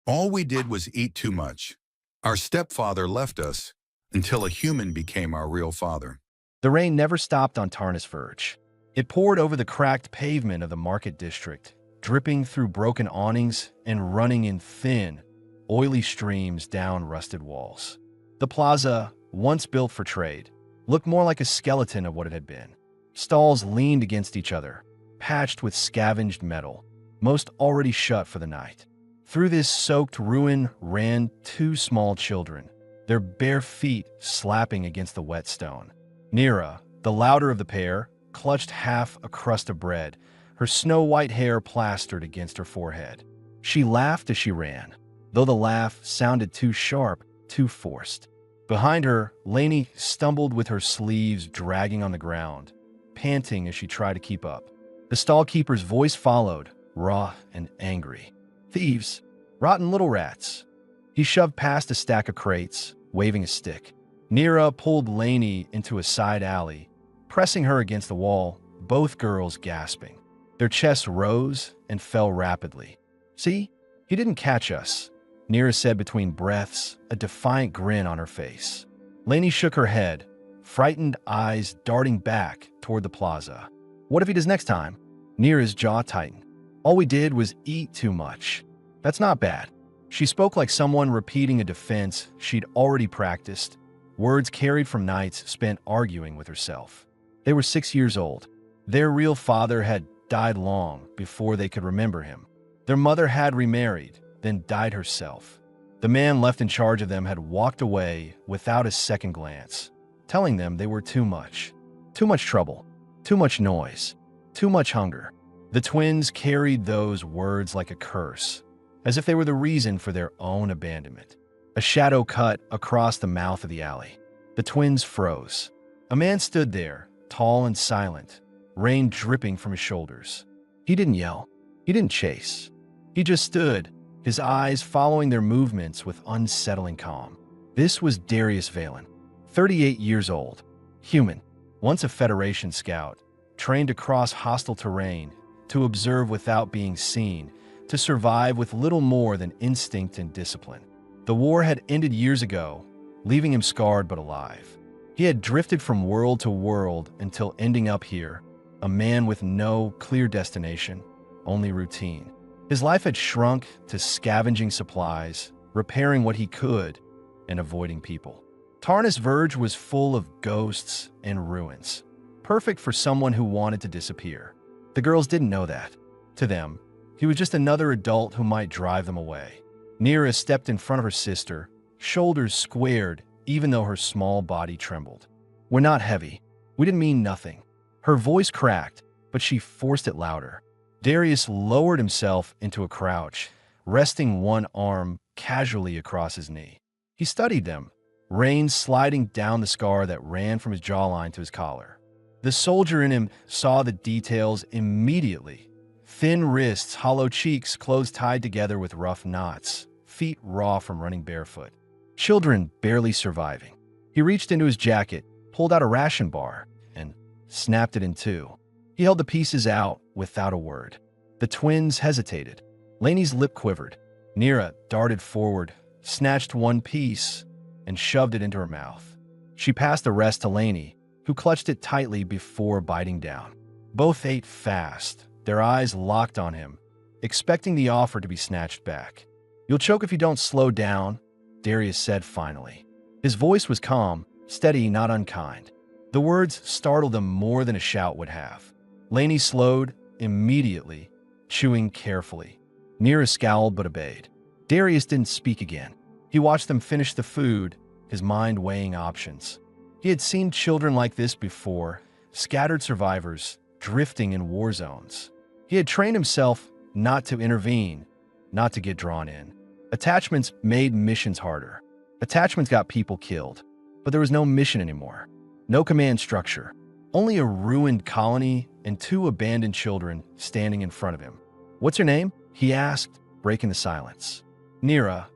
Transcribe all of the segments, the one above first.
All we did was eat too much. Our stepfather left us until a human became our real father. The rain never stopped on Tarnus Verge. It poured over the cracked pavement of the market district, dripping through broken awnings and running in thin, oily streams down rusted walls. The plaza, once built for trade, looked more like a skeleton of what it had been. Stalls leaned against each other, patched with scavenged metal, most already shut for the night. Through this soaked ruin ran two small children, their bare feet slapping against the wet stone. Nira, the louder of the pair, clutched half a crust of bread, her snow-white hair plastered against her forehead. She laughed as she ran, though the laugh sounded too sharp, too forced. Behind her, Lainey stumbled with her sleeves dragging on the ground, panting as she tried to keep up. The stall-keeper's voice followed, raw and angry. "Thieves! Rotten little rats!" He shoved past a stack of crates, waving a stick. Nira pulled Lainey into a side alley, pressing her against the wall, both girls gasping. Their chests rose and fell rapidly. "See? He didn't catch us," Nira said between breaths, a defiant grin on her face. Lainey shook her head, frightened eyes darting back toward the plaza. "What if he does next time?" Nira's jaw tightened. "All we did was eat too much. That's not bad." She spoke like someone repeating a defense she'd already practiced, words carried from nights spent arguing with herself. They were 6 years old. Their real father had died long before they could remember him. Their mother had remarried, then died herself. The man left in charge of them had walked away without a second glance, telling them they were too much. Too much trouble, too much noise, too much hunger. The twins carried those words like a curse, as if they were the reason for their own abandonment. A shadow cut across the mouth of the alley. The twins froze. A man stood there, tall and silent, rain dripping from his shoulders. He didn't yell. He didn't chase. He just stood, his eyes following their movements with unsettling calm. This was Darius Valen, 38 years old, human, once a Federation scout, trained across hostile terrain, to observe without being seen, to survive with little more than instinct and discipline. The war had ended years ago, leaving him scarred but alive. He had drifted from world to world until ending up here, a man with no clear destination, only routine. His life had shrunk to scavenging supplies, repairing what he could, and avoiding people. Tarnus Verge was full of ghosts and ruins, perfect for someone who wanted to disappear. The girls didn't know that. To them, he was just another adult who might drive them away. Nira stepped in front of her sister, shoulders squared even though her small body trembled. "We're not heavy. We didn't mean nothing." Her voice cracked, but she forced it louder. Darius lowered himself into a crouch, resting one arm casually across his knee. He studied them, rain sliding down the scar that ran from his jawline to his collar. The soldier in him saw the details immediately. Thin wrists, hollow cheeks, clothes tied together with rough knots, feet raw from running barefoot. Children barely surviving. He reached into his jacket, pulled out a ration bar, and snapped it in two. He held the pieces out without a word. The twins hesitated. Lainey's lip quivered. Nira darted forward, snatched one piece, and shoved it into her mouth. She passed the rest to Lainey, who clutched it tightly before biting down. Both ate fast, their eyes locked on him, expecting the offer to be snatched back. "You'll choke if you don't slow down," Darius said finally. His voice was calm, steady, not unkind. The words startled them more than a shout would have. Lainey slowed immediately, chewing carefully. Nira scowled but obeyed. Darius didn't speak again. He watched them finish the food, his mind weighing options. He had seen children like this before, scattered survivors, drifting in war zones. He had trained himself not to intervene, not to get drawn in. Attachments made missions harder. Attachments got people killed. But there was no mission anymore. No command structure. Only a ruined colony and two abandoned children standing in front of him. "What's your name?" he asked, breaking the silence. "Nira,"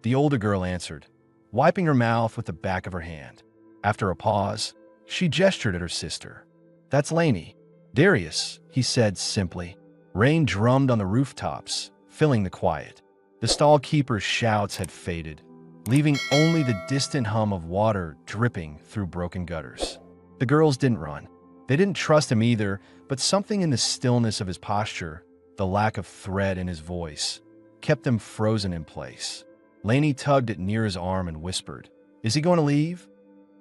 the older girl answered, wiping her mouth with the back of her hand. After a pause, she gestured at her sister. "That's Lainey." "Darius," he said simply. Rain drummed on the rooftops, filling the quiet. The stall keeper's shouts had faded, leaving only the distant hum of water dripping through broken gutters. The girls didn't run. They didn't trust him either, but something in the stillness of his posture, the lack of threat in his voice, kept them frozen in place. Lainey tugged at Nira's arm and whispered, "Is he going to leave?"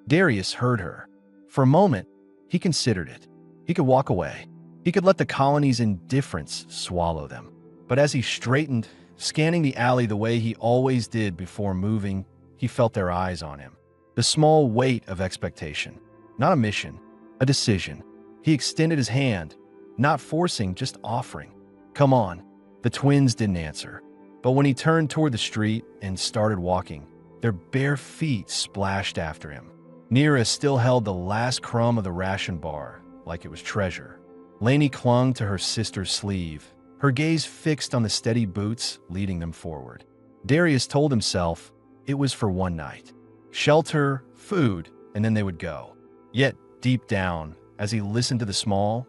Darius heard her. For a moment, he considered it. He could walk away. He could let the colony's indifference swallow them. But as he straightened, scanning the alley the way he always did before moving, he felt their eyes on him. The small weight of expectation. Not a mission, a decision. He extended his hand, not forcing, just offering. "Come on." The twins didn't answer. But when he turned toward the street and started walking, their bare feet splashed after him. Nira still held the last crumb of the ration bar like it was treasure. Lainey clung to her sister's sleeve, her gaze fixed on the steady boots leading them forward. Darius told himself it was for one night. Shelter, food, and then they would go. Yet, deep down, as he listened to the small,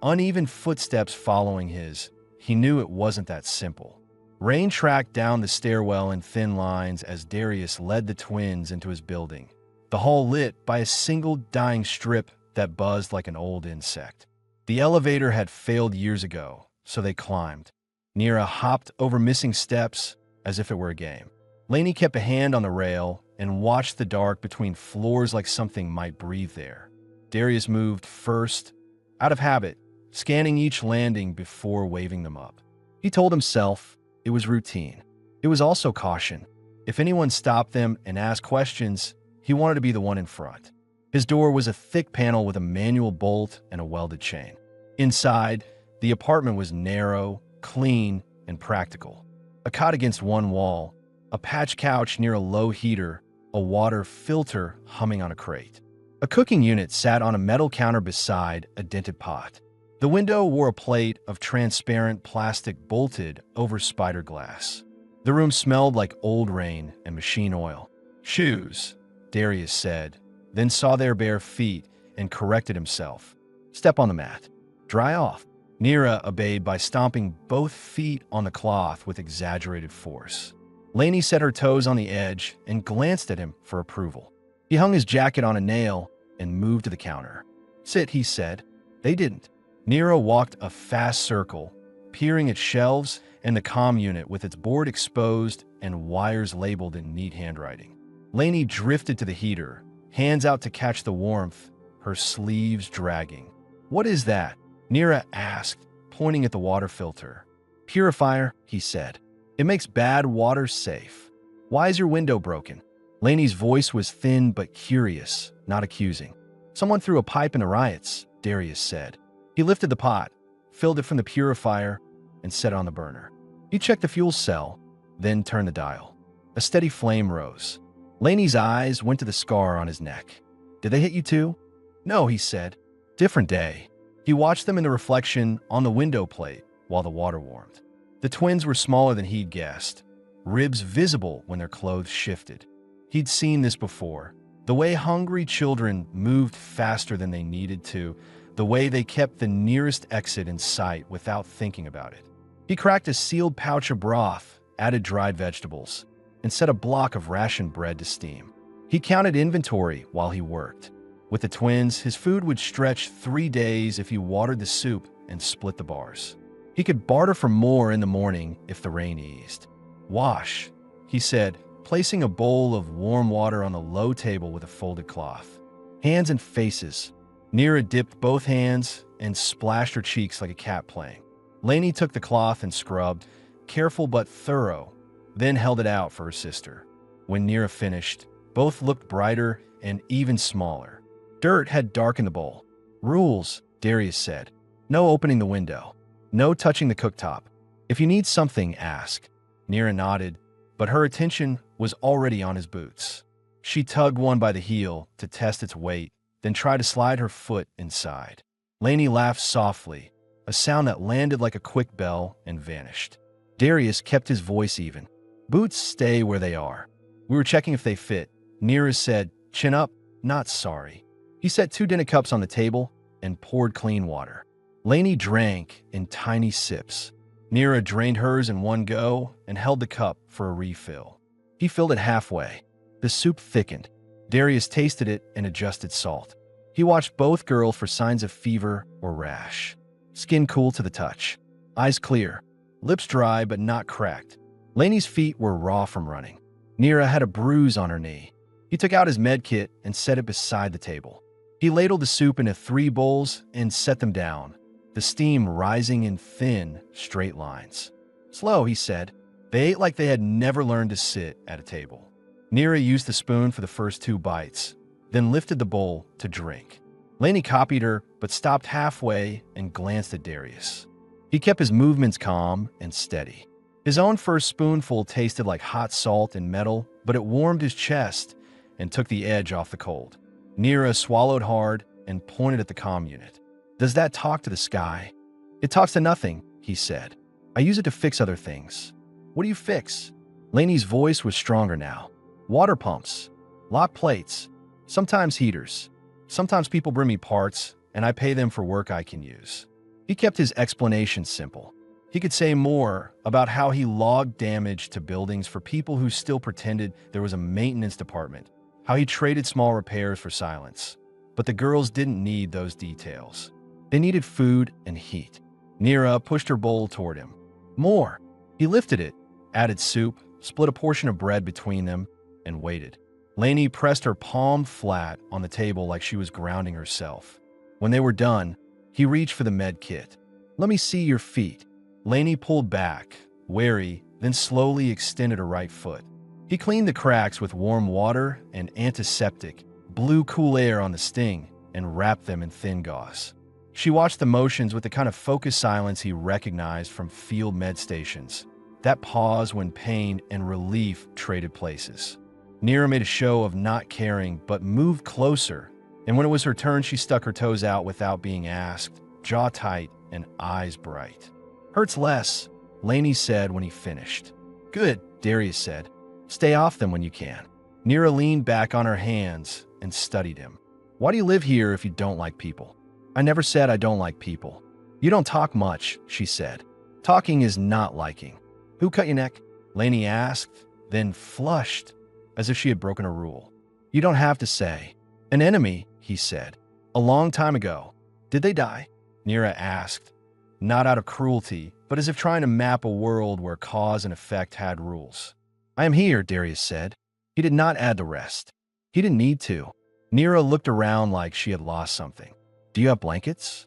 uneven footsteps following his, he knew it wasn't that simple. Rain tracked down the stairwell in thin lines as Darius led the twins into his building, the hall lit by a single dying strip that buzzed like an old insect. The elevator had failed years ago, so they climbed. Nira hopped over missing steps as if it were a game. Lainey kept a hand on the rail and watched the dark between floors like something might breathe there. Darius moved first, out of habit, scanning each landing before waving them up. He told himself it was routine. It was also caution. If anyone stopped them and asked questions, he wanted to be the one in front. His door was a thick panel with a manual bolt and a welded chain. Inside, the apartment was narrow, clean, and practical. A cot against one wall, a patch couch near a low heater, a water filter humming on a crate. A cooking unit sat on a metal counter beside a dented pot. The window wore a plate of transparent plastic bolted over spider glass. The room smelled like old rain and machine oil. "Shoes," Darius said, then saw their bare feet and corrected himself. "Step on the mat. Dry off." Nira obeyed by stomping both feet on the cloth with exaggerated force. Lainey set her toes on the edge and glanced at him for approval. He hung his jacket on a nail and moved to the counter. "Sit," he said. They didn't. Nira walked a fast circle, peering at shelves and the comm unit with its board exposed and wires labeled in neat handwriting. Lainey drifted to the heater, hands out to catch the warmth, her sleeves dragging. "What is that?" Nira asked, pointing at the water filter. "Purifier," he said. "It makes bad water safe." "Why is your window broken?" Lainey's voice was thin but curious, not accusing. "Someone threw a pipe in the riots," Darius said. He lifted the pot, filled it from the purifier, and set it on the burner. He checked the fuel cell, then turned the dial. A steady flame rose. Lainey's eyes went to the scar on his neck. "Did they hit you too?" "No," he said. "Different day." He watched them in the reflection on the window plate while the water warmed. The twins were smaller than he'd guessed, ribs visible when their clothes shifted. He'd seen this before. The way hungry children moved faster than they needed to, the way they kept the nearest exit in sight without thinking about it. He cracked a sealed pouch of broth, added dried vegetables, and set a block of ration bread to steam. He counted inventory while he worked. With the twins, his food would stretch 3 days if he watered the soup and split the bars. He could barter for more in the morning if the rain eased. "Wash," he said, placing a bowl of warm water on the low table with a folded cloth. "Hands and faces." Nira dipped both hands and splashed her cheeks like a cat playing. Lainey took the cloth and scrubbed, careful but thorough, then held it out for her sister. When Nira finished, both looked brighter and even smaller. Dirt had darkened the bowl. "Rules," Darius said. "No opening the window. No touching the cooktop. If you need something, ask." Nira nodded, but her attention was already on his boots. She tugged one by the heel to test its weight, then tried to slide her foot inside. Lainey laughed softly, a sound that landed like a quick bell and vanished. Darius kept his voice even. "Boots stay where they are. We were checking if they fit." Nira said, "Chin up, not sorry." He set 2 dinner cups on the table and poured clean water. Lainey drank in tiny sips. Nira drained hers in one go and held the cup for a refill. He filled it halfway. The soup thickened. Darius tasted it and adjusted salt. He watched both girls for signs of fever or rash. Skin cool to the touch. Eyes clear. Lips dry but not cracked. Lainey's feet were raw from running. Nira had a bruise on her knee. He took out his med kit and set it beside the table. He ladled the soup into 3 bowls and set them down, the steam rising in thin, straight lines. Slow, he said. They ate like they had never learned to sit at a table. Nira used the spoon for the first 2 bites, then lifted the bowl to drink. Lainey copied her, but stopped halfway and glanced at Darius. He kept his movements calm and steady. His own first spoonful tasted like hot salt and metal, but it warmed his chest and took the edge off the cold. Nira swallowed hard and pointed at the comm unit. Does that talk to the sky? It talks to nothing, he said. I use it to fix other things. What do you fix? Lainey's voice was stronger now. Water pumps, lock plates, sometimes heaters. Sometimes people bring me parts, and I pay them for work I can use. He kept his explanation simple. He could say more about how he logged damage to buildings for people who still pretended there was a maintenance department, how he traded small repairs for silence. But the girls didn't need those details. They needed food and heat. Nira pushed her bowl toward him. More. He lifted it, added soup, split a portion of bread between them, and waited. Lainey pressed her palm flat on the table like she was grounding herself. When they were done, he reached for the med kit. Let me see your feet. Lainey pulled back, wary, then slowly extended her right foot. He cleaned the cracks with warm water and antiseptic, blew cool air on the sting, and wrapped them in thin gauze. She watched the motions with the kind of focused silence he recognized from field med stations. That pause when pain and relief traded places. Nira made a show of not caring, but moved closer, and when it was her turn, she stuck her toes out without being asked, jaw tight and eyes bright. Hurts less, Lainey said when he finished. Good, Darius said. Stay off them when you can. Nira leaned back on her hands and studied him. Why do you live here if you don't like people? I never said I don't like people. You don't talk much, she said. Talking is not liking. Who cut your neck? Lainey asked, then flushed, as if she had broken a rule. You don't have to say. An enemy, he said. A long time ago. Did they die? Nira asked, not out of cruelty, but as if trying to map a world where cause and effect had rules. I am here, Darius said. He did not add the rest. He didn't need to. Nira looked around like she had lost something. Do you have blankets?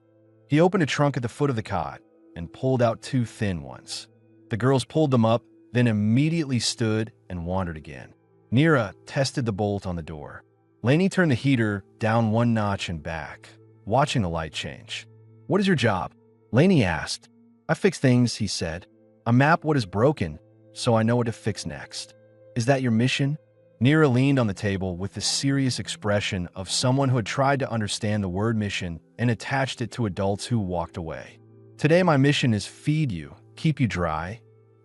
He opened a trunk at the foot of the cot and pulled out 2 thin ones. The girls pulled them up, then immediately stood and wandered again. Nira tested the bolt on the door. Lainey turned the heater down 1 notch and back, watching the light change. What is your job? Lainey asked. I fix things, he said. I map what is broken, so I know what to fix next. Is that your mission? Nira leaned on the table with the serious expression of someone who had tried to understand the word mission and attached it to adults who walked away. Today my mission is feed you, keep you dry,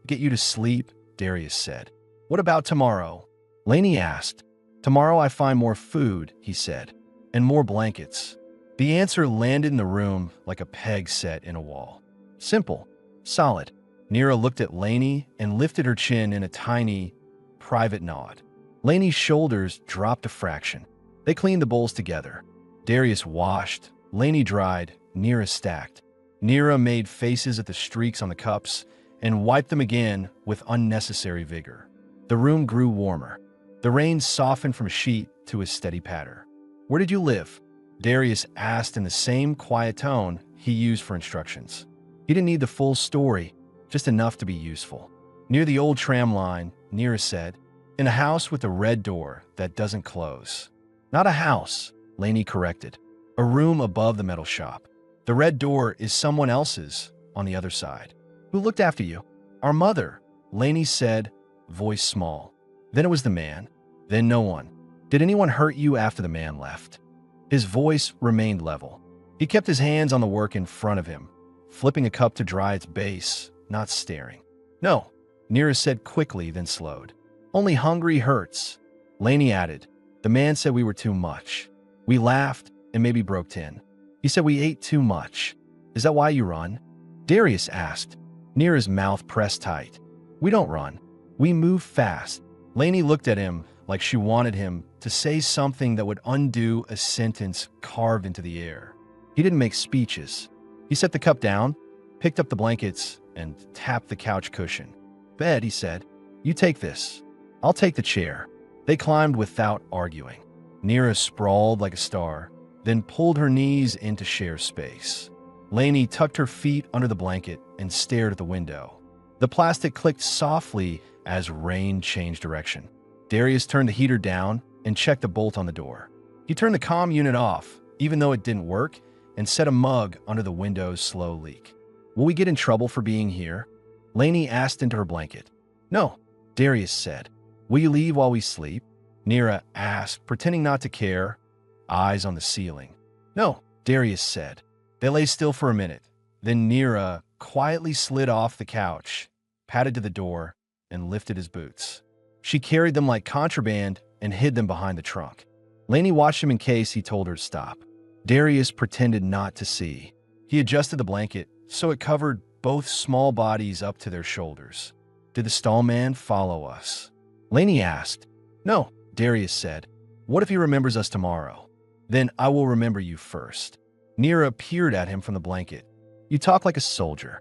get you to sleep, Darius said. What about tomorrow? Lainey asked. Tomorrow I find more food, he said, and more blankets. The answer landed in the room like a peg set in a wall. Simple, solid. Nira looked at Lainey and lifted her chin in a tiny, private nod. Lainey's shoulders dropped a fraction. They cleaned the bowls together. Darius washed, Lainey dried, Nira stacked. Nira made faces at the streaks on the cups and wiped them again with unnecessary vigor. The room grew warmer. The rain softened from sheet to a steady patter. Where did you live? Darius asked in the same quiet tone he used for instructions. He didn't need the full story, just enough to be useful. Near the old tram line, Nira said, in a house with a red door that doesn't close. Not a house, Lainey corrected. A room above the metal shop. The red door is someone else's on the other side. Who looked after you? Our mother, Lainey said, voice small. Then it was the man. Then no one. Did anyone hurt you after the man left? His voice remained level. He kept his hands on the work in front of him, flipping a cup to dry its base, not staring. No, Nira said quickly, then slowed. Only hungry hurts. Lainey added. The man said we were too much. We laughed and maybe broke tin. He said we ate too much. Is that why you run? Darius asked. Nira's mouth pressed tight. We don't run. We move fast. Lainey looked at him like she wanted him to say something that would undo a sentence carved into the air. He didn't make speeches. He set the cup down, picked up the blankets, and tapped the couch cushion. Bed, he said. You take this. I'll take the chair. They climbed without arguing. Nira sprawled like a star, then pulled her knees in to share space. Lainey tucked her feet under the blanket and stared at the window. The plastic clicked softly as rain changed direction. Darius turned the heater down and checked the bolt on the door. He turned the comm unit off, even though it didn't work, and set a mug under the window's slow leak. Will we get in trouble for being here? Lainey asked into her blanket. No, Darius said. Will you leave while we sleep? Nira asked, pretending not to care, eyes on the ceiling. No, Darius said. They lay still for a minute. Then Nira quietly slid off the couch, padded to the door, and lifted his boots. She carried them like contraband and hid them behind the trunk. Lainey watched him in case he told her to stop. Darius pretended not to see. He adjusted the blanket so it covered both small bodies up to their shoulders. Did the stallman follow us? Lainey asked. No, Darius said. What if he remembers us tomorrow? Then I will remember you first. Nira peered at him from the blanket. You talk like a soldier.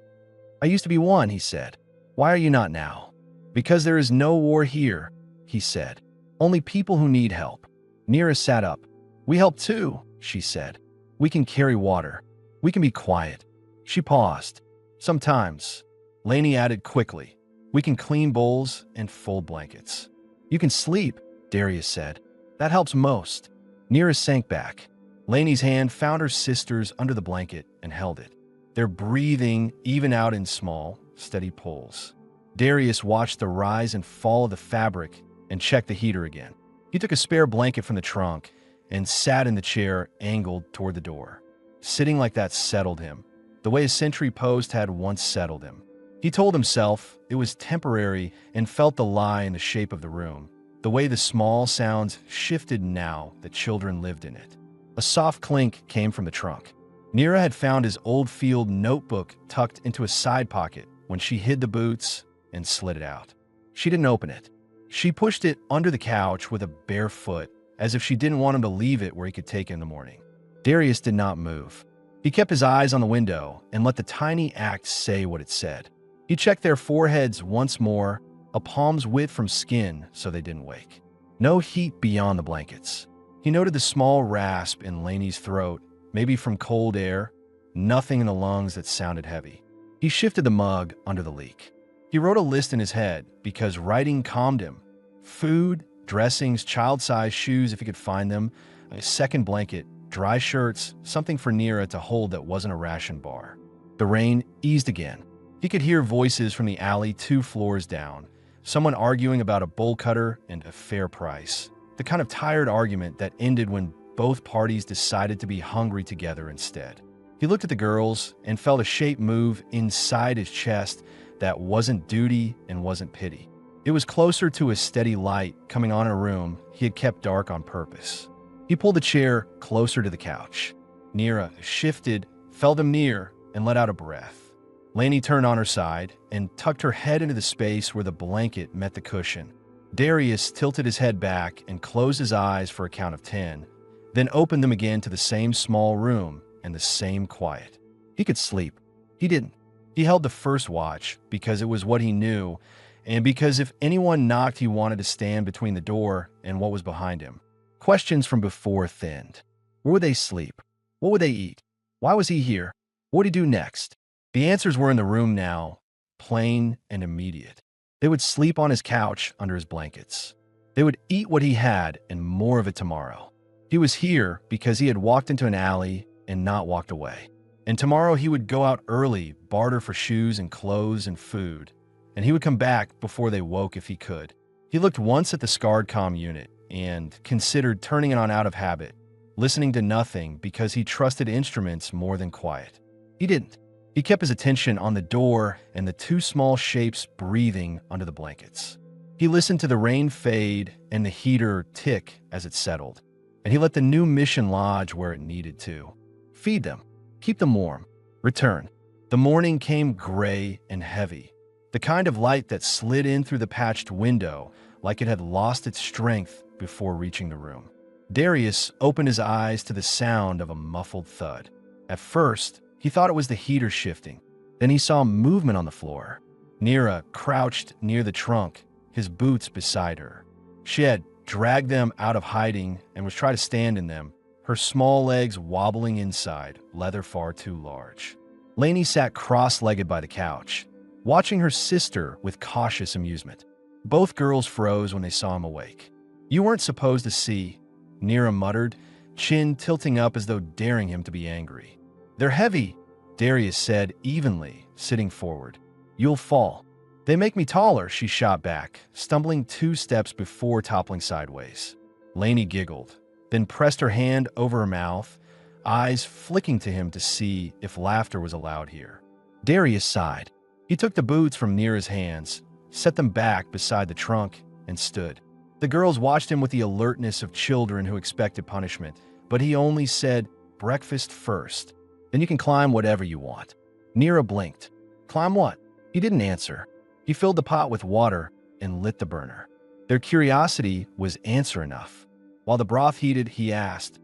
I used to be one, he said. Why are you not now? Because there is no war here, he said. Only people who need help. Nira sat up. We help too, she said. We can carry water. We can be quiet. She paused. Sometimes. Lainey added quickly. We can clean bowls and fold blankets. You can sleep, Darius said. That helps most. Nira sank back. Lainey's hand found her sister's under the blanket and held it. Their breathing even out in small, steady pulls. Darius watched the rise and fall of the fabric and checked the heater again. He took a spare blanket from the trunk and sat in the chair angled toward the door. Sitting like that settled him, the way a sentry post had once settled him. He told himself it was temporary and felt the lie in the shape of the room, the way the small sounds shifted now that children lived in it. A soft clink came from the trunk. Nira had found his old field notebook tucked into a side pocket when she hid the boots and slid it out. She didn't open it. She pushed it under the couch with a bare foot, as if she didn't want him to leave it where he could take it in the morning. Darius did not move. He kept his eyes on the window and let the tiny act say what it said. He checked their foreheads once more, a palm's width from skin so they didn't wake. No heat beyond the blankets. He noted the small rasp in Lainey's throat, maybe from cold air, nothing in the lungs that sounded heavy. He shifted the mug under the leak. He wrote a list in his head because writing calmed him. Food, dressings, child-sized shoes if he could find them, a second blanket, dry shirts, something for Nira to hold that wasn't a ration bar. The rain eased again. He could hear voices from the alley 2 floors down, someone arguing about a bowl cutter and a fair price. The kind of tired argument that ended when both parties decided to be hungry together instead. He looked at the girls and felt a shape move inside his chest that wasn't duty and wasn't pity. It was closer to a steady light coming on in a room he had kept dark on purpose. He pulled the chair closer to the couch. Nira shifted, felt them near, and let out a breath. Lainey turned on her side and tucked her head into the space where the blanket met the cushion. Darius tilted his head back and closed his eyes for a count of 10, then opened them again to the same small room and the same quiet. He could sleep. He didn't. He held the first watch because it was what he knew, and because if anyone knocked, he wanted to stand between the door and what was behind him. Questions from before thinned. Where would they sleep? What would they eat? Why was he here? What would he do next? The answers were in the room now, plain and immediate. They would sleep on his couch under his blankets. They would eat what he had and more of it tomorrow. He was here because he had walked into an alley and not walked away. And tomorrow he would go out early, barter for shoes and clothes and food, and he would come back before they woke if he could. He looked once at the scarred comm unit and considered turning it on out of habit, listening to nothing because he trusted instruments more than quiet. He didn't. He kept his attention on the door and the 2 small shapes breathing under the blankets. He listened to the rain fade and the heater tick as it settled, and he let the new mission lodge where it needed to. Feed them. Keep them warm. Return. The morning came gray and heavy, the kind of light that slid in through the patched window like it had lost its strength before reaching the room. Darius opened his eyes to the sound of a muffled thud. At first, he thought it was the heater shifting. Then he saw movement on the floor. Nira crouched near the trunk, his boots beside her. She had dragged them out of hiding and was trying to stand in them, her small legs wobbling inside, leather far too large. Lainey sat cross-legged by the couch, watching her sister with cautious amusement. Both girls froze when they saw him awake. "You weren't supposed to see," Nira muttered, chin tilting up as though daring him to be angry. "They're heavy," Darius said evenly, sitting forward. "You'll fall." "They make me taller," she shot back, stumbling 2 steps before toppling sideways. Lainey giggled, then pressed her hand over her mouth, eyes flicking to him to see if laughter was allowed here. Darius sighed. He took the boots from Nira's hands, set them back beside the trunk, and stood. The girls watched him with the alertness of children who expected punishment, but he only said, "Breakfast first. Then you can climb whatever you want." Nira blinked. "Climb what?" He didn't answer. He filled the pot with water and lit the burner. Their curiosity was answer enough. While the broth heated, he asked,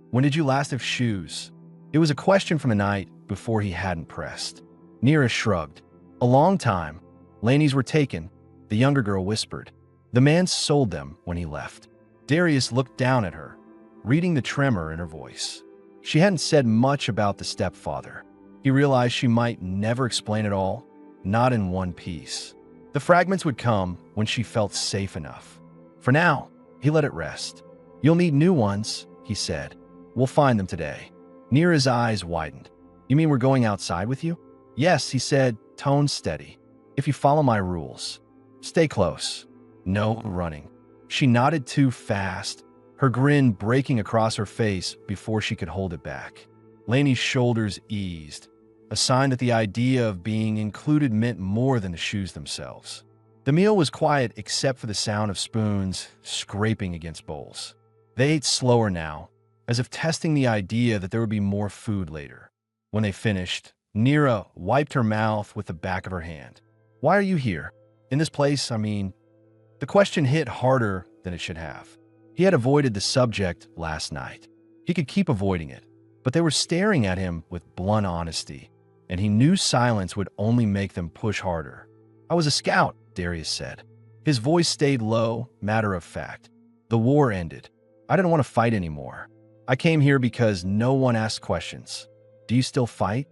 "When did you last have shoes?" It was a question from the night before he hadn't pressed. Nira shrugged. "A long time. Lainey's were taken," the younger girl whispered. "The man sold them when he left." Darius looked down at her, reading the tremor in her voice. She hadn't said much about the stepfather. He realized she might never explain it all, not in one piece. The fragments would come when she felt safe enough. For now, he let it rest. "You'll need new ones," he said. "We'll find them today." Nira's eyes widened. "You mean we're going outside with you?" "Yes," he said, tone steady. "If you follow my rules. Stay close. No running." She nodded too fast, her grin breaking across her face before she could hold it back. Lainey's shoulders eased, a sign that the idea of being included meant more than the shoes themselves. The meal was quiet except for the sound of spoons scraping against bowls. They ate slower now, as if testing the idea that there would be more food later. When they finished, Nira wiped her mouth with the back of her hand. "Why are you here? In this place, I mean?" The question hit harder than it should have. He had avoided the subject last night. He could keep avoiding it, but they were staring at him with blunt honesty, and he knew silence would only make them push harder. "I was a scout," Darius said. His voice stayed low, matter of fact. "The war ended. I didn't want to fight anymore. I came here because no one asked questions." "Do you still fight?"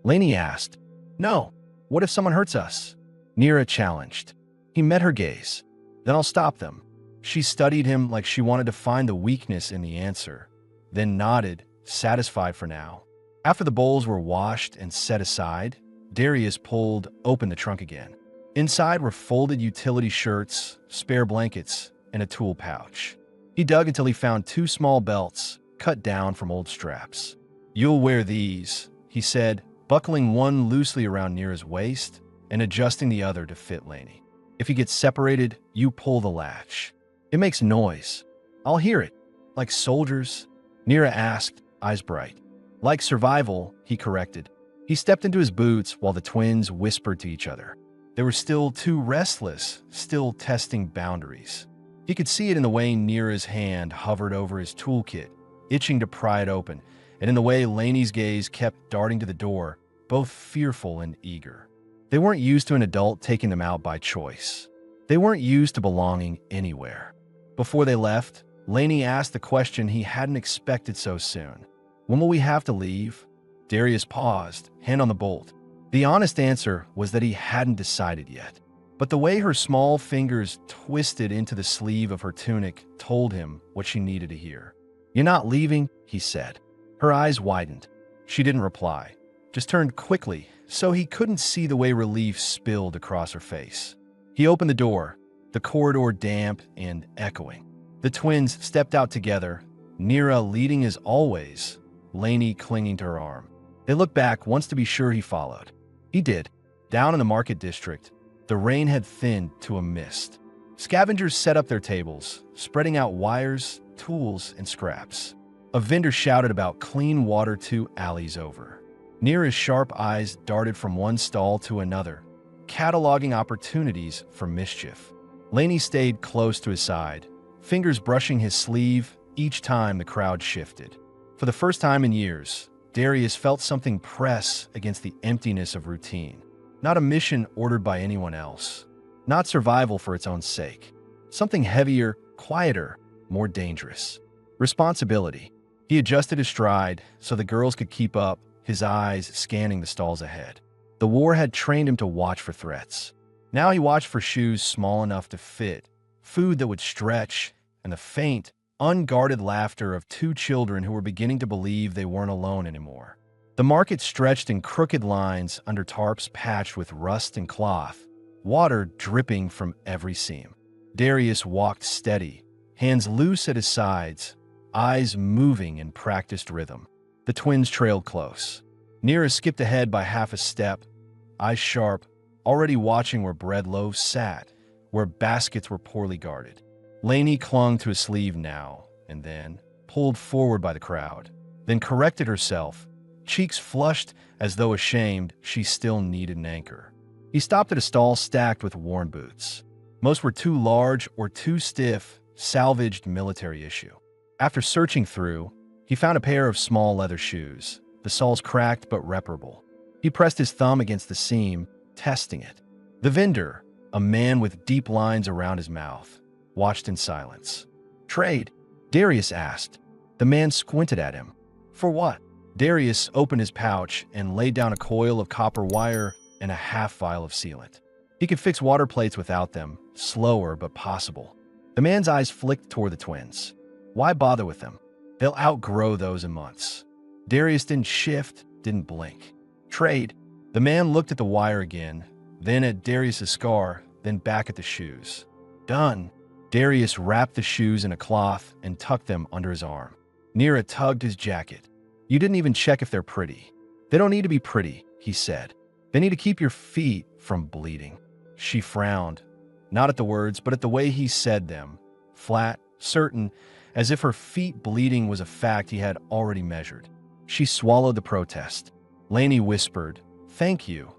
Lainey asked. "No. What if someone hurts us?" Nira challenged. He met her gaze. "Then I'll stop them." She studied him like she wanted to find the weakness in the answer, then nodded, satisfied for now. After the bowls were washed and set aside, Darius pulled open the trunk again. Inside were folded utility shirts, spare blankets, and a tool pouch. He dug until he found 2 small belts, cut down from old straps. "You'll wear these," he said, buckling one loosely around Nira's waist and adjusting the other to fit Lainey. "If you get separated, you pull the latch. It makes noise. I'll hear it." "Like soldiers?" Nira asked, eyes bright. "Like survival," he corrected. He stepped into his boots while the twins whispered to each other. They were still too restless, still testing boundaries. He could see it in the way Nira's hand hovered over his toolkit, itching to pry it open, and in the way Lainey's gaze kept darting to the door, both fearful and eager. They weren't used to an adult taking them out by choice. They weren't used to belonging anywhere. Before they left, Lainey asked the question he hadn't expected so soon. "When will we have to leave?" Darius paused, hand on the bolt. The honest answer was that he hadn't decided yet. But the way her small fingers twisted into the sleeve of her tunic told him what she needed to hear. "You're not leaving," he said. Her eyes widened. She didn't reply, just turned quickly so he couldn't see the way relief spilled across her face. He opened the door, the corridor damp and echoing. The twins stepped out together, Nira leading as always, Lainey clinging to her arm. They looked back once to be sure he followed. He did. Down in the market district, the rain had thinned to a mist. Scavengers set up their tables, spreading out wires, tools, and scraps. A vendor shouted about clean water 2 alleys over. Nira's sharp eyes darted from one stall to another, cataloging opportunities for mischief. Laney stayed close to his side, fingers brushing his sleeve each time the crowd shifted. For the first time in years, Darius felt something press against the emptiness of routine. Not a mission ordered by anyone else. Not survival for its own sake. Something heavier, quieter, more dangerous. Responsibility. He adjusted his stride so the girls could keep up, his eyes scanning the stalls ahead. The war had trained him to watch for threats. Now he watched for shoes small enough to fit, food that would stretch, and the faint, unguarded laughter of two children who were beginning to believe they weren't alone anymore. The market stretched in crooked lines under tarps patched with rust and cloth, water dripping from every seam. Darius walked steady, hands loose at his sides, eyes moving in practiced rhythm. The twins trailed close. Nira skipped ahead by half a step, eyes sharp, already watching where bread loaves sat, where baskets were poorly guarded. Laney clung to his sleeve now and then, pulled forward by the crowd, then corrected herself, cheeks flushed as though ashamed she still needed an anchor. He stopped at a stall stacked with worn boots. Most were too large or too stiff, salvaged military issue. After searching through, he found a pair of small leather shoes, the soles cracked but reparable. He pressed his thumb against the seam, testing it. The vendor, a man with deep lines around his mouth, watched in silence. "Trade?" Darius asked. The man squinted at him. "For what?" Darius opened his pouch and laid down a coil of copper wire and a half vial of sealant. He could fix water plates without them, slower but possible. The man's eyes flicked toward the twins. Why bother with them? They'll outgrow those in months. Darius didn't shift, didn't blink. "Trade." The man looked at the wire again, then at Darius's scar, then back at the shoes. "Done." Darius wrapped the shoes in a cloth and tucked them under his arm. Nira tugged his jacket. "You didn't even check if they're pretty." "They don't need to be pretty," he said. "They need to keep your feet from bleeding." She frowned, not at the words, but at the way he said them. Flat, certain, as if her feet bleeding was a fact he had already measured. She swallowed the protest. Laney whispered, "Thank you,"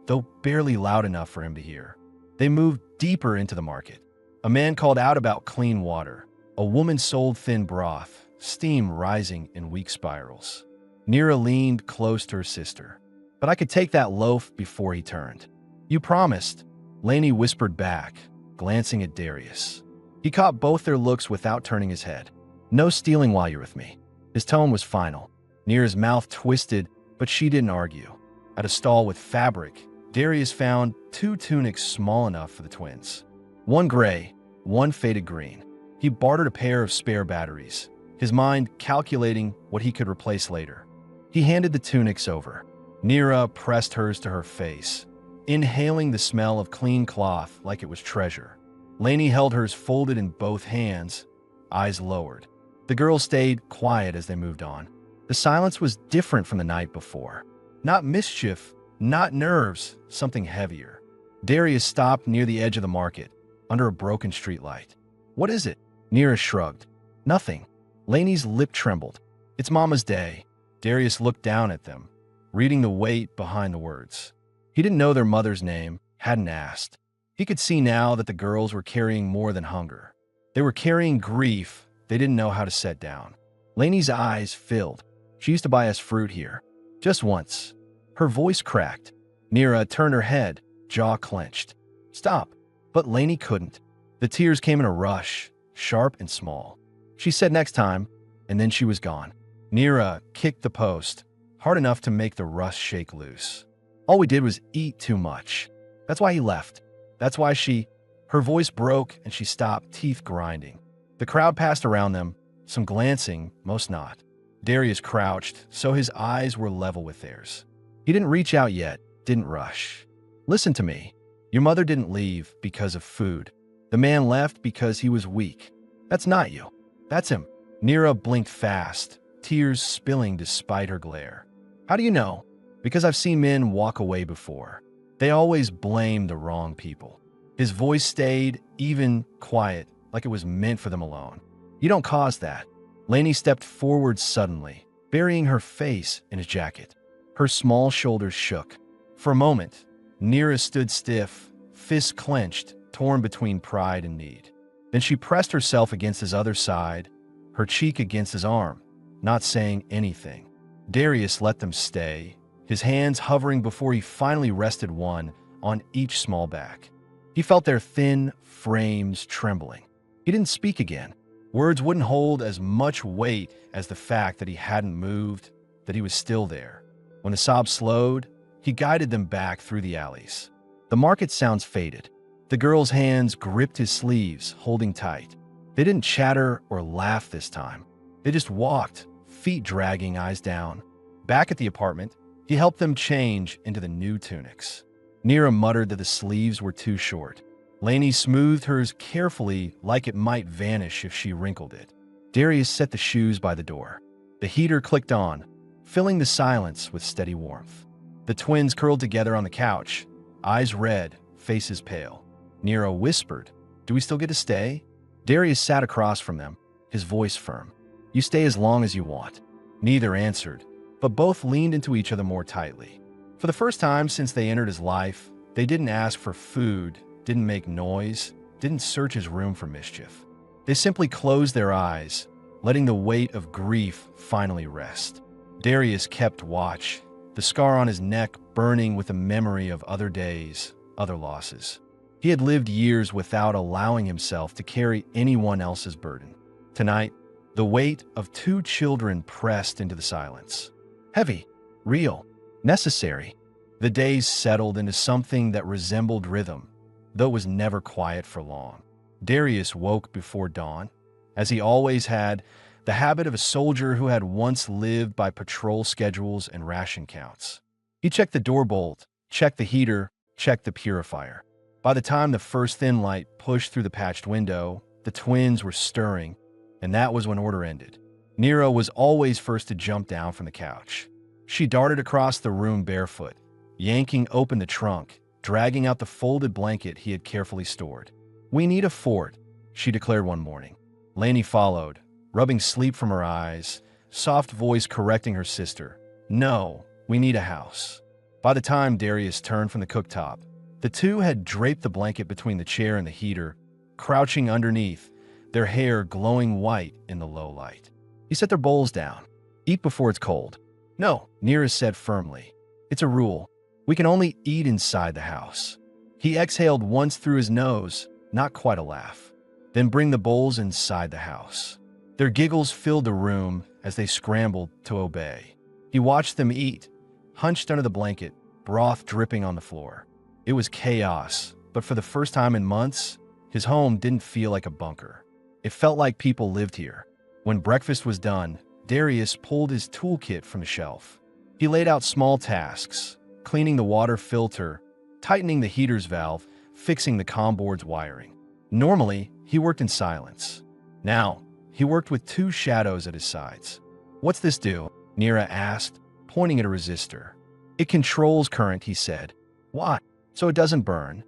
though barely loud enough for him to hear. They moved deeper into the market. A man called out about clean water. A woman sold thin broth, steam rising in weak spirals. Nira leaned close to her sister. "But I could take that loaf," before he turned. "You promised," Laney whispered back, glancing at Darius. He caught both their looks without turning his head. "No stealing while you're with me." His tone was final. Nira's mouth twisted, but she didn't argue. At a stall with fabric, Darius found 2 tunics small enough for the twins. One gray, one faded green. He bartered a pair of spare batteries, his mind calculating what he could replace later. He handed the tunics over. Nira pressed hers to her face, inhaling the smell of clean cloth like it was treasure. Laney held hers folded in both hands, eyes lowered. The girls stayed quiet as they moved on. The silence was different from the night before. Not mischief, not nerves, something heavier. Darius stopped near the edge of the market, under a broken streetlight. "What is it?" Nira shrugged. "Nothing." Laney's lip trembled. "It's Mama's day." Darius looked down at them, reading the weight behind the words. He didn't know their mother's name, hadn't asked. He could see now that the girls were carrying more than hunger. They were carrying grief they didn't know how to set down. Laney's eyes filled. "She used to buy us fruit here. Just once." Her voice cracked. Nira turned her head, jaw clenched. "Stop." But Laney couldn't. The tears came in a rush, sharp and small. She said next time, and then she was gone. Nira kicked the post, hard enough to make the rust shake loose. "All we did was eat too much. That's why he left. That's why she—" Her voice broke and she stopped, teeth grinding. The crowd passed around them, some glancing, most not. Darius crouched, so his eyes were level with theirs. He didn't reach out yet, didn't rush. "Listen to me. Your mother didn't leave because of food. The man left because he was weak. That's not you. That's him." Nira blinked fast, tears spilling despite her glare. "How do you know?" "Because I've seen men walk away before. They always blame the wrong people." His voice stayed, even, quiet, like it was meant for them alone. "You don't cause that." Laney stepped forward suddenly, burying her face in his jacket. Her small shoulders shook. For a moment, Nira stood stiff, fists clenched, torn between pride and need. Then she pressed herself against his other side, her cheek against his arm, not saying anything. Darius let them stay, his hands hovering before he finally rested one on each small back. He felt their thin frames trembling. He didn't speak again. Words wouldn't hold as much weight as the fact that he hadn't moved, that he was still there. When the sobs slowed, he guided them back through the alleys. The market sounds faded. The girl's hands gripped his sleeves, holding tight. They didn't chatter or laugh this time. They just walked, feet dragging, eyes down. Back at the apartment, he helped them change into the new tunics. Nira muttered that the sleeves were too short. Lainey smoothed hers carefully, like it might vanish if she wrinkled it. Darius set the shoes by the door. The heater clicked on, filling the silence with steady warmth. The twins curled together on the couch, eyes red, faces pale. Nira whispered, "Do we still get to stay?" Darius sat across from them, his voice firm. "You stay as long as you want." Neither answered, but both leaned into each other more tightly. For the first time since they entered his life, they didn't ask for food, didn't make noise, didn't search his room for mischief. They simply closed their eyes, letting the weight of grief finally rest. Darius kept watch, the scar on his neck burning with the memory of other days, other losses. He had lived years without allowing himself to carry anyone else's burden. Tonight, the weight of two children pressed into the silence. Heavy, real, necessary. The days settled into something that resembled rhythm, though it was never quiet for long. Darius woke before dawn, as he always had, the habit of a soldier who had once lived by patrol schedules and ration counts. He checked the door bolt, checked the heater, checked the purifier. By the time the first thin light pushed through the patched window, the twins were stirring, and that was when order ended. Nira was always first to jump down from the couch. She darted across the room barefoot, yanking open the trunk, dragging out the folded blanket he had carefully stored. "We need a fort," she declared one morning. Lainey followed, rubbing sleep from her eyes, soft voice correcting her sister. "No, we need a house." By the time Darius turned from the cooktop, the two had draped the blanket between the chair and the heater, crouching underneath, their hair glowing white in the low light. He set their bowls down. "Eat before it's cold." "No," Nira said firmly. "It's a rule. We can only eat inside the house." He exhaled once through his nose, not quite a laugh. "Then bring the bowls inside the house." Their giggles filled the room as they scrambled to obey. He watched them eat, hunched under the blanket, broth dripping on the floor. It was chaos, but for the first time in months, his home didn't feel like a bunker. It felt like people lived here. When breakfast was done, Darius pulled his toolkit from the shelf. He laid out small tasks, cleaning the water filter, tightening the heater's valve, fixing the comm board's wiring. Normally, he worked in silence. Now, he worked with two shadows at his sides. "What's this do?" Nira asked, pointing at a resistor. "It controls current," he said. "Why?" "So it doesn't burn."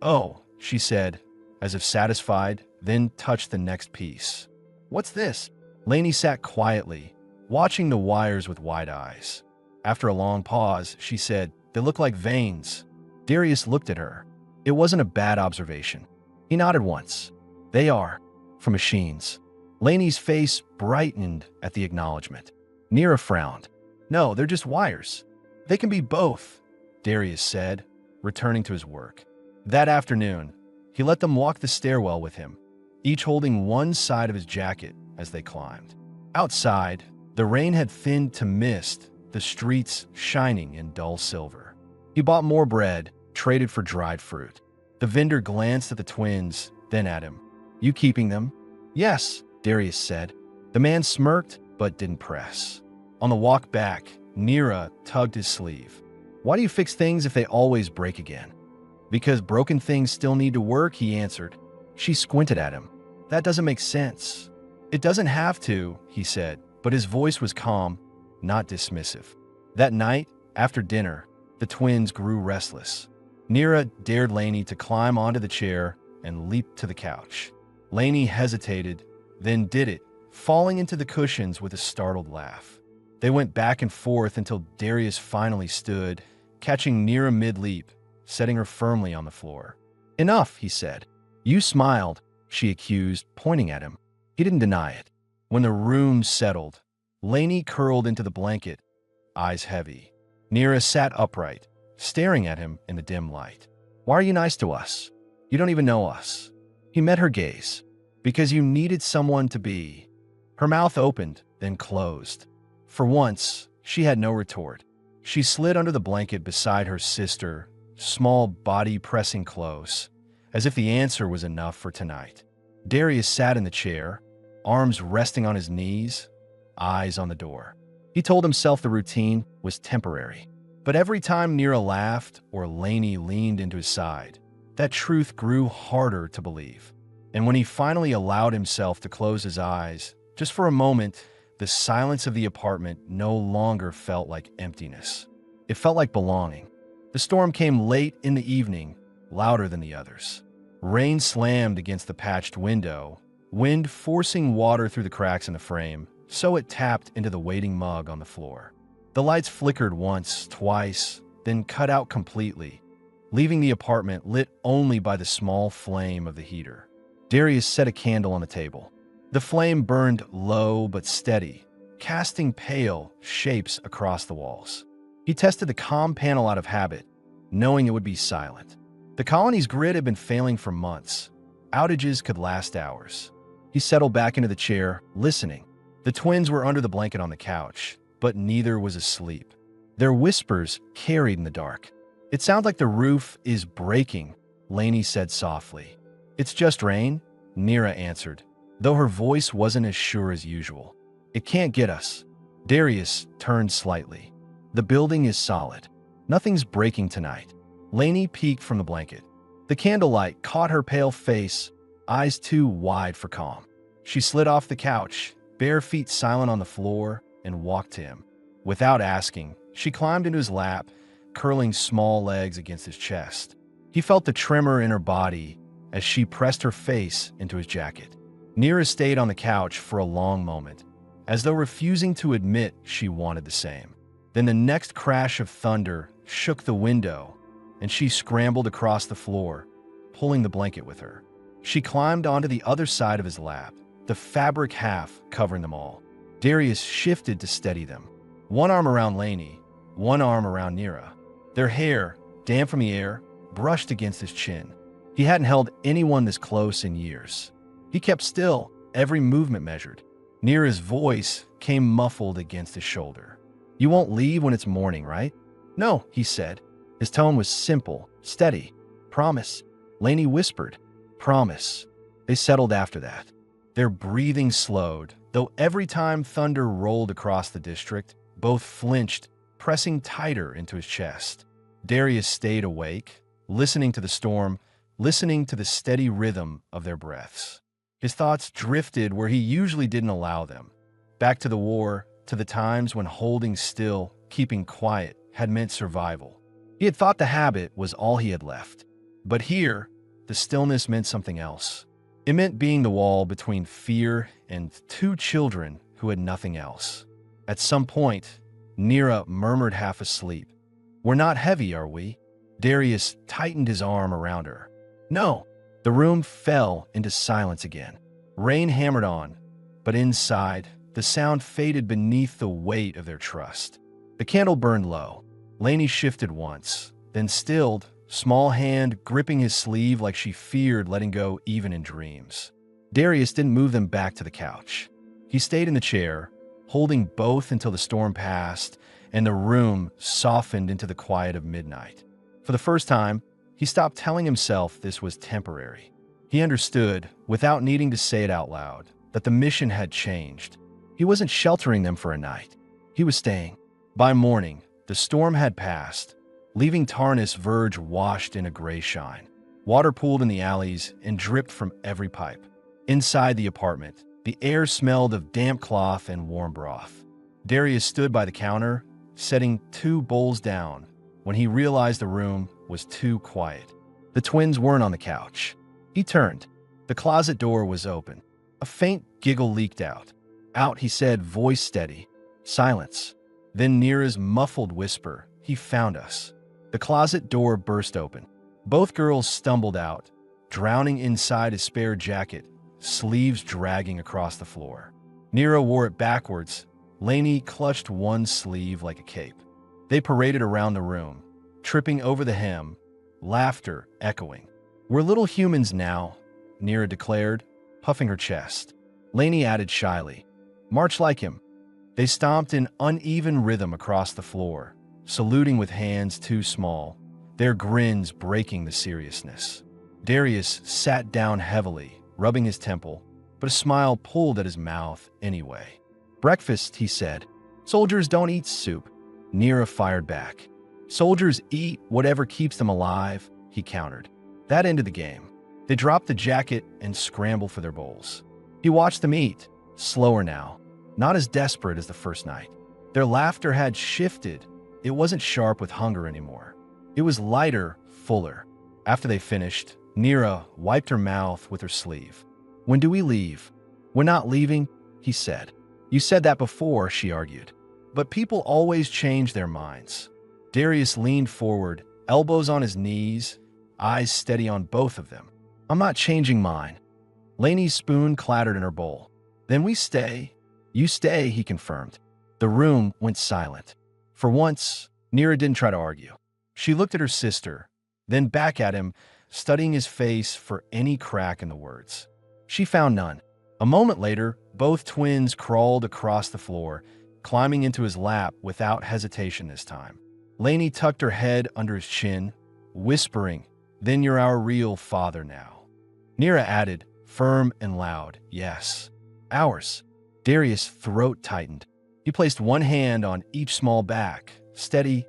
"Oh," she said, as if satisfied, then touched the next piece. "What's this?" Lainey sat quietly, watching the wires with wide eyes. After a long pause, she said, "They look like veins." Darius looked at her. It wasn't a bad observation. He nodded once. "They are, for machines." Lainey's face brightened at the acknowledgement. Nira frowned. "No, they're just wires." "They can be both," Darius said, returning to his work. That afternoon, he let them walk the stairwell with him, each holding one side of his jacket as they climbed. Outside, the rain had thinned to mist, the streets shining in dull silver. He bought more bread, traded for dried fruit. The vendor glanced at the twins, then at him. "You keeping them?" "Yes," Darius said. The man smirked, but didn't press. On the walk back, Nira tugged his sleeve. "Why do you fix things if they always break again?" "Because broken things still need to work," he answered. She squinted at him. "That doesn't make sense." "It doesn't have to," he said, but his voice was calm, not dismissive. That night, after dinner, the twins grew restless. Nira dared Lainey to climb onto the chair and leap to the couch. Lainey hesitated, then did it, falling into the cushions with a startled laugh. They went back and forth until Darius finally stood, catching Nira mid-leap, setting her firmly on the floor. "Enough," he said. "You smiled," she accused, pointing at him. He didn't deny it. When the room settled, Lainey curled into the blanket, eyes heavy. Nira sat upright, staring at him in the dim light. "Why are you nice to us? You don't even know us." He met her gaze. "Because you needed someone to be." Her mouth opened, then closed. For once, she had no retort. She slid under the blanket beside her sister, small body pressing close, as if the answer was enough for tonight. Darius sat in the chair, arms resting on his knees, eyes on the door. He told himself the routine was temporary. But every time Nira laughed or Lainey leaned into his side, that truth grew harder to believe. And when he finally allowed himself to close his eyes, just for a moment, the silence of the apartment no longer felt like emptiness. It felt like belonging. The storm came late in the evening, louder than the others. Rain slammed against the patched window, wind forcing water through the cracks in the frame, so it tapped into the waiting mug on the floor. The lights flickered once, twice, then cut out completely, leaving the apartment lit only by the small flame of the heater. Darius set a candle on the table. The flame burned low but steady, casting pale shapes across the walls. He tested the comm panel out of habit, knowing it would be silent. The colony's grid had been failing for months. Outages could last hours. He settled back into the chair, listening. The twins were under the blanket on the couch, but neither was asleep. Their whispers carried in the dark. "It sounds like the roof is breaking," Lainey said softly. "It's just rain," Nira answered, though her voice wasn't as sure as usual. "It can't get us." Darius turned slightly. "The building is solid. Nothing's breaking tonight." Lainey peeked from the blanket. The candlelight caught her pale face, eyes too wide for calm. She slid off the couch, bare feet silent on the floor, and walked to him. Without asking, she climbed into his lap, curling small legs against his chest. He felt the tremor in her body as she pressed her face into his jacket. Nira stayed on the couch for a long moment, as though refusing to admit she wanted the same. Then the next crash of thunder shook the window, and she scrambled across the floor, pulling the blanket with her. She climbed onto the other side of his lap, the fabric half covering them all. Darius shifted to steady them. One arm around Lainey, one arm around Nira. Their hair, damp from the air, brushed against his chin. He hadn't held anyone this close in years. He kept still, every movement measured. Nira's voice came muffled against his shoulder. "You won't leave when it's morning, right?" "No," he said. His tone was simple, steady. "Promise." Lainey whispered, "Promise." They settled after that. Their breathing slowed, though every time thunder rolled across the district, both flinched, pressing tighter into his chest. Darius stayed awake, listening to the storm, listening to the steady rhythm of their breaths. His thoughts drifted where he usually didn't allow them. Back to the war, to the times when holding still, keeping quiet, had meant survival. He had thought the habit was all he had left. But here, the stillness meant something else. It meant being the wall between fear and two children who had nothing else. At some point, Nira murmured half asleep, "We're not heavy, are we?" Darius tightened his arm around her. "No." The room fell into silence again. Rain hammered on, but inside, the sound faded beneath the weight of their trust. The candle burned low. Lainey shifted once, then stilled, small hand gripping his sleeve like she feared letting go even in dreams. Darius didn't move them back to the couch. He stayed in the chair, holding both until the storm passed and the room softened into the quiet of midnight. For the first time, he stopped telling himself this was temporary. He understood, without needing to say it out loud, that the mission had changed. He wasn't sheltering them for a night. He was staying. By morning, the storm had passed, leaving Tarnus Verge washed in a gray shine. Water pooled in the alleys and dripped from every pipe. Inside the apartment, the air smelled of damp cloth and warm broth. Darius stood by the counter, setting 2 bowls down, when he realized the room was too quiet. The twins weren't on the couch. He turned. The closet door was open. A faint giggle leaked out. "Out," he said, voice steady. Silence. Then Nira's muffled whisper, "He found us." The closet door burst open. Both girls stumbled out, drowning inside his spare jacket, sleeves dragging across the floor. Nira wore it backwards. Lainey clutched one sleeve like a cape. They paraded around the room, tripping over the hem, laughter echoing. "We're little humans now," Nira declared, puffing her chest. Lainey added shyly, "March like him." They stomped in uneven rhythm across the floor, saluting with hands too small, their grins breaking the seriousness. Darius sat down heavily, rubbing his temple, but a smile pulled at his mouth anyway. "Breakfast," he said. "Soldiers don't eat soup." Nira fired back. "Soldiers eat whatever keeps them alive," he countered. That ended the game. They dropped the jacket and scrambled for their bowls. He watched them eat, slower now, not as desperate as the first night. Their laughter had shifted. It wasn't sharp with hunger anymore. It was lighter, fuller. After they finished, Nira wiped her mouth with her sleeve. "When do we leave?" "We're not leaving," he said. "You said that before," she argued. "But people always change their minds." Darius leaned forward, elbows on his knees, eyes steady on both of them. "I'm not changing mine." Lainey's spoon clattered in her bowl. "Then we stay." "You stay," he confirmed. The room went silent. For once, Nira didn't try to argue. She looked at her sister, then back at him, studying his face for any crack in the words. She found none. A moment later, both twins crawled across the floor, climbing into his lap without hesitation this time. Lainey tucked her head under his chin, whispering, "Then you're our real father now." Nira added, firm and loud, "Yes, ours." Darius' throat tightened. He placed one hand on each small back, steady,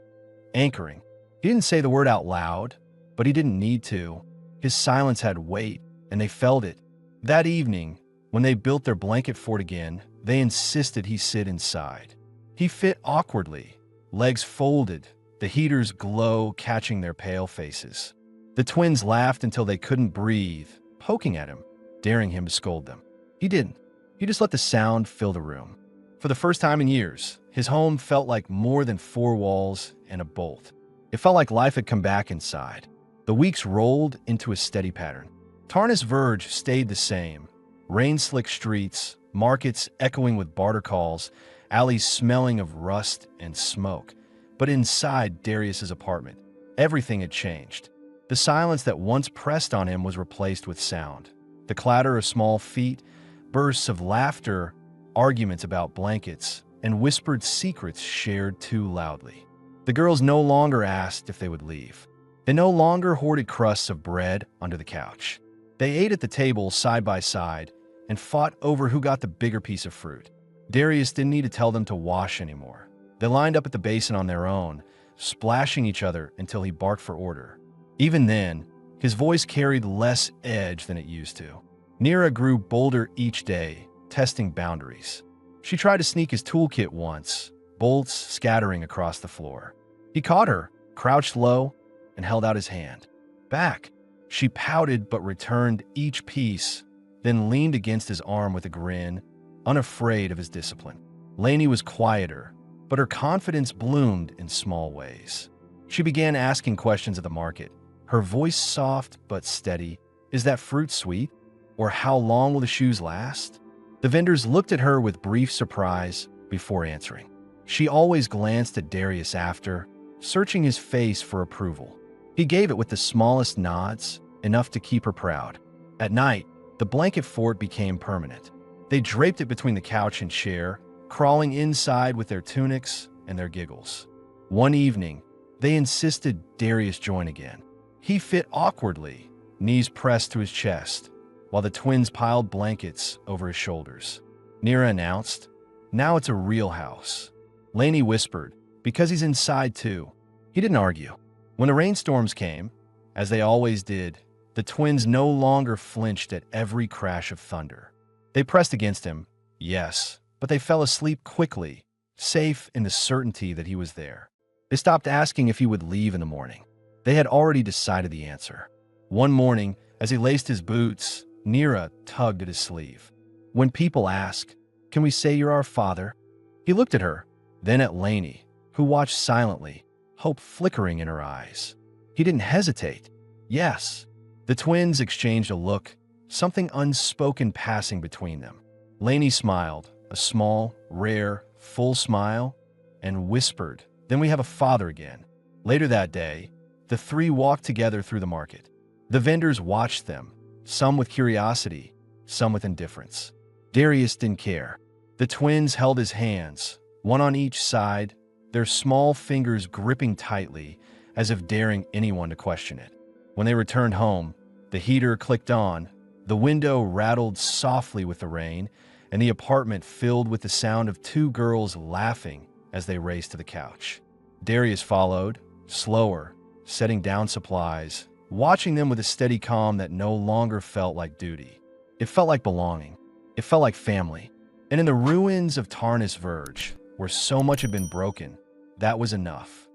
anchoring. He didn't say the word out loud, but he didn't need to. His silence had weight, and they felt it. That evening, when they built their blanket fort again, they insisted he sit inside. He fit awkwardly, legs folded, the heater's glow catching their pale faces. The twins laughed until they couldn't breathe, poking at him, daring him to scold them. He didn't. He just let the sound fill the room. For the first time in years, his home felt like more than four walls and a bolt. It felt like life had come back inside. The weeks rolled into a steady pattern. Tarnis Verge stayed the same. Rain-slick streets, markets echoing with barter calls, alleys smelling of rust and smoke. But inside Darius's apartment, everything had changed. The silence that once pressed on him was replaced with sound. The clatter of small feet, bursts of laughter, arguments about blankets, and whispered secrets shared too loudly. The girls no longer asked if they would leave. They no longer hoarded crusts of bread under the couch. They ate at the table side by side and fought over who got the bigger piece of fruit. Darius didn't need to tell them to wash anymore. They lined up at the basin on their own, splashing each other until he barked for order. Even then, his voice carried less edge than it used to. Nira grew bolder each day, testing boundaries. She tried to sneak his toolkit once, bolts scattering across the floor. He caught her, crouched low, and held out his hand. "Back." She pouted but returned each piece, then leaned against his arm with a grin, unafraid of his discipline. Lainey was quieter, but her confidence bloomed in small ways. She began asking questions at the market, her voice soft but steady. "Is that fruit sweet?" Or "How long will the shoes last?" The vendors looked at her with brief surprise before answering. She always glanced at Darius after, searching his face for approval. He gave it with the smallest nods, enough to keep her proud. At night, the blanket fort became permanent. They draped it between the couch and chair, crawling inside with their tunics and their giggles. One evening, they insisted Darius join again. He fit awkwardly, knees pressed to his chest, while the twins piled blankets over his shoulders. Nira announced, "Now it's a real house." Lainey whispered, "Because he's inside too." He didn't argue. When the rainstorms came, as they always did, the twins no longer flinched at every crash of thunder. They pressed against him, yes, but they fell asleep quickly, safe in the certainty that he was there. They stopped asking if he would leave in the morning. They had already decided the answer. One morning, as he laced his boots, Nira tugged at his sleeve. "When people ask, can we say you're our father?" He looked at her, then at Lainey, who watched silently, hope flickering in her eyes. He didn't hesitate. Yes. The twins exchanged a look, something unspoken passing between them. Lainey smiled, a small, rare, full smile, and whispered, "Then we have a father again." Later that day, the three walked together through the market. The vendors watched them, some with curiosity, some with indifference. Darius didn't care. The twins held his hands, one on each side, their small fingers gripping tightly, as if daring anyone to question it. When they returned home, the heater clicked on, the window rattled softly with the rain, and the apartment filled with the sound of two girls laughing as they raced to the couch. Darius followed, slower, setting down supplies, watching them with a steady calm that no longer felt like duty. It felt like belonging. It felt like family. And in the ruins of Tarnis Verge, where so much had been broken, that was enough.